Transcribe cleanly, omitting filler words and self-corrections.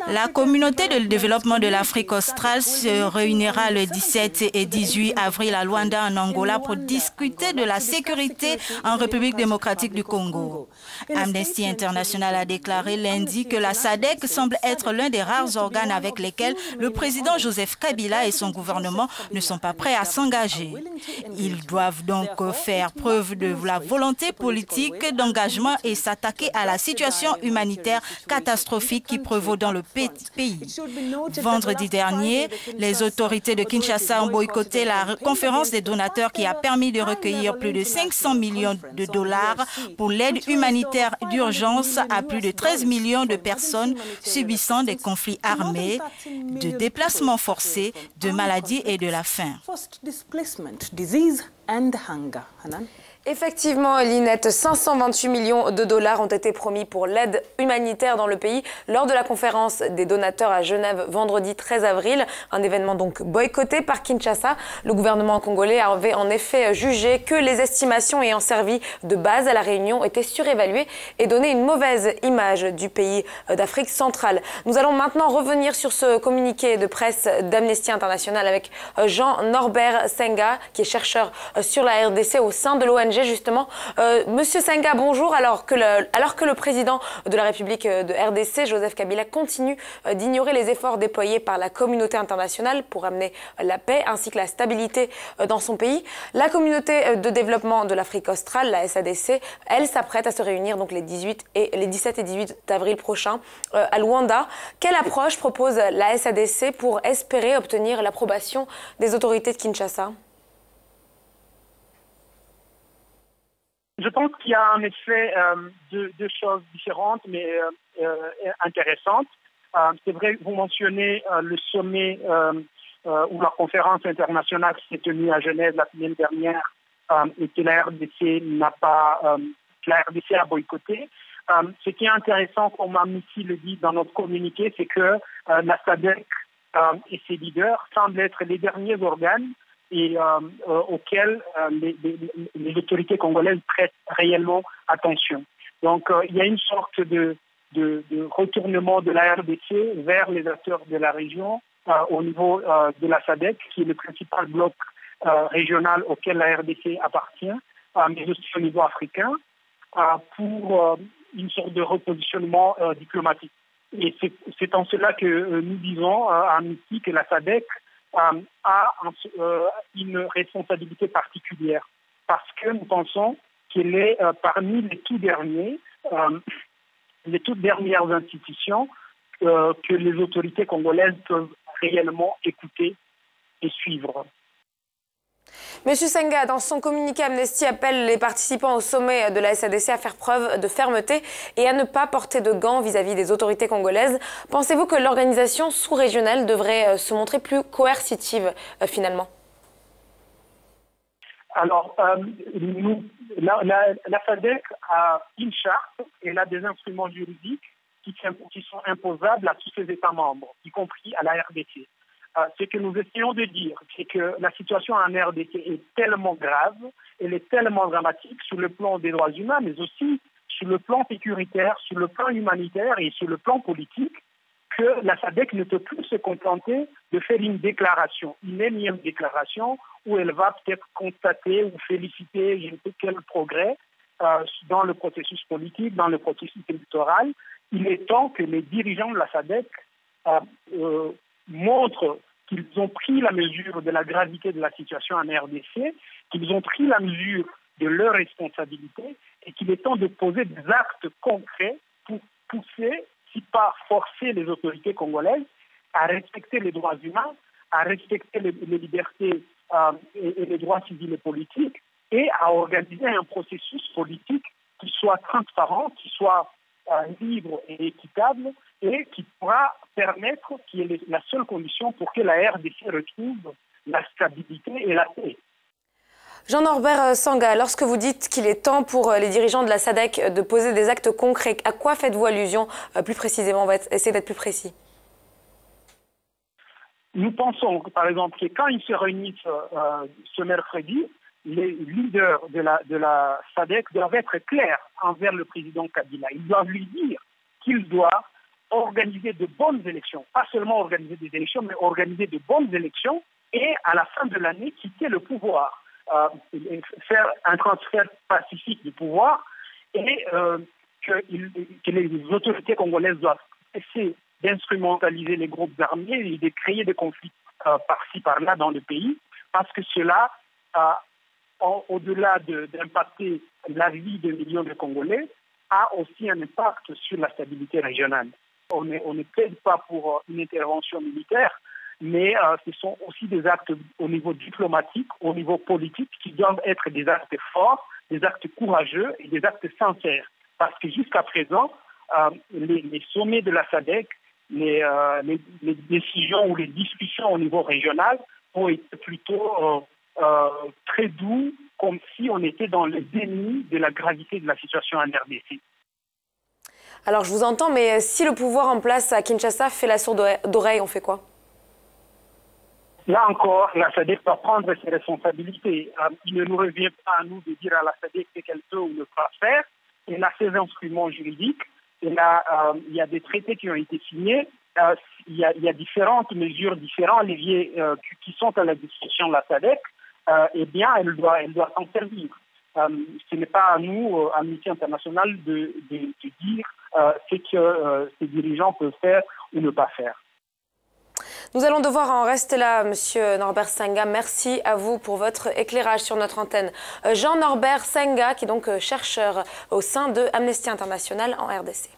La communauté de développement de l'Afrique australe se réunira le 17 et 18 avril à Luanda, en Angola, pour discuter de la sécurité en République démocratique du Congo. Amnesty International a déclaré lundi que la SADC semble être l'un des rares organes avec lesquels le président Joseph Kabila et son gouvernement ne sont pas prêts à s'engager. Ils doivent donc faire preuve de la volonté politique d'engagement et s'attaquer à la situation humanitaire catastrophique qui prévaut dans le pays. Vendredi dernier, les autorités de Kinshasa ont boycotté la conférence des donateurs qui a permis de recueillir plus de 500 millions de dollars pour l'aide humanitaire d'urgence à plus de 13 millions de personnes subissant des conflits armés, de déplacements forcés, de maladies et de la faim. Effectivement, Linette, 528 millions de dollars ont été promis pour l'aide humanitaire dans le pays lors de la conférence des donateurs à Genève vendredi 13 avril. Un événement donc boycotté par Kinshasa. Le gouvernement congolais avait en effet jugé que les estimations ayant servi de base à la réunion étaient surévaluées et donnaient une mauvaise image du pays d'Afrique centrale. Nous allons maintenant revenir sur ce communiqué de presse d'Amnesty International avec Jean-Norbert Senga, qui est chercheur sur la RDC au sein de l'ONG. Justement, Monsieur Senga, bonjour. Alors que le président de la République de RDC, Joseph Kabila, continue d'ignorer les efforts déployés par la communauté internationale pour amener la paix ainsi que la stabilité dans son pays, la communauté de développement de l'Afrique australe, la SADC, elle s'apprête à se réunir donc les 17 et 18 avril prochains à Luanda. Quelle approche propose la SADC pour espérer obtenir l'approbation des autorités de Kinshasa ? Je pense qu'il y a en effet deux choses différentes mais intéressantes. C'est vrai que vous mentionnez le sommet ou la conférence internationale qui s'est tenue à Genève la semaine dernière et que la RDC a boycotté. Ce qui est intéressant, comme Amnesty le dit dans notre communiqué, c'est que la SADC et ses leaders semblent être les derniers organes et auxquels les autorités congolaises prêtent réellement attention. Donc il y a une sorte de retournement de la RDC vers les acteurs de la région au niveau de la SADC, qui est le principal bloc régional auquel la RDC appartient, mais aussi au niveau africain, pour une sorte de repositionnement diplomatique. Et c'est en cela que nous disons à Amnesty que la SADC a une responsabilité particulière, parce que nous pensons qu'elle est parmi les toutes dernières institutions que les autorités congolaises peuvent réellement écouter et suivre. Monsieur Senga, dans son communiqué, Amnesty appelle les participants au sommet de la SADC à faire preuve de fermeté et à ne pas porter de gants vis-à-vis des autorités congolaises. Pensez-vous que l'organisation sous-régionale devrait se montrer plus coercitive finalement? Alors, la SADC a une charte et elle a des instruments juridiques qui sont imposables à tous ses États membres, y compris à la RDC. Ce que nous essayons de dire, c'est que la situation en RDC est tellement grave, elle est tellement dramatique sur le plan des droits humains, mais aussi sur le plan sécuritaire, sur le plan humanitaire et sur le plan politique, que la SADC ne peut plus se contenter de faire une énième déclaration, où elle va peut-être constater ou féliciter je ne sais quel progrès dans le processus politique, dans le processus électoral. Il est temps que les dirigeants de la SADC montrent qu'ils ont pris la mesure de la gravité de la situation en RDC, qu'ils ont pris la mesure de leurs responsabilités et qu'il est temps de poser des actes concrets pour pousser, si pas forcer les autorités congolaises à respecter les droits humains, à respecter les libertés et les droits civils et politiques et à organiser un processus politique qui soit transparent, qui soit libre et équitable et qui pourra permettre, qui est la seule condition pour que la RDC retrouve la stabilité et la paix. Jean-Norbert Senga, lorsque vous dites qu'il est temps pour les dirigeants de la SADC de poser des actes concrets, à quoi faites-vous allusion plus précisément? On va essayer d'être plus précis. Nous pensons, par exemple, que quand ils se réunissent ce mercredi, les leaders de la SADC doivent être clairs envers le président Kabila. Ils doivent lui dire qu'il doit organiser de bonnes élections. Pas seulement organiser des élections, mais organiser de bonnes élections et à la fin de l'année quitter le pouvoir. Faire un transfert pacifique du pouvoir et que les autorités congolaises doivent cesser d'instrumentaliser les groupes armés et de créer des conflits par-ci, par-là dans le pays, parce que cela, au-delà d'impacter la vie de millions de Congolais, a aussi un impact sur la stabilité régionale. On ne plaide pas pour une intervention militaire, mais ce sont aussi des actes au niveau diplomatique, au niveau politique, qui doivent être des actes forts, des actes courageux et des actes sincères. Parce que jusqu'à présent, les sommets de la SADC, les décisions ou les discussions au niveau régional ont été plutôt très doux, comme si on était dans le déni de la gravité de la situation en RDC. Alors je vous entends, mais si le pouvoir en place à Kinshasa fait la sourde oreille, on fait quoi? Là encore, la SADC doit prendre ses responsabilités. Il ne nous revient pas à nous de dire à la SADC ce qu'elle peut ou ne pas faire. Elle a ses instruments juridiques. Il y a des traités qui ont été signés. Il y a différentes mesures, différents leviers qui sont à la discussion de la SADC. Eh bien, elle doit s'en servir. Ce n'est pas à nous, Amnesty International, de dire ce que ces dirigeants peuvent faire ou ne pas faire. Nous allons devoir en rester là, Monsieur Norbert Senga. Merci à vous pour votre éclairage sur notre antenne. Jean Norbert Senga, qui est donc chercheur au sein de Amnesty International en RDC.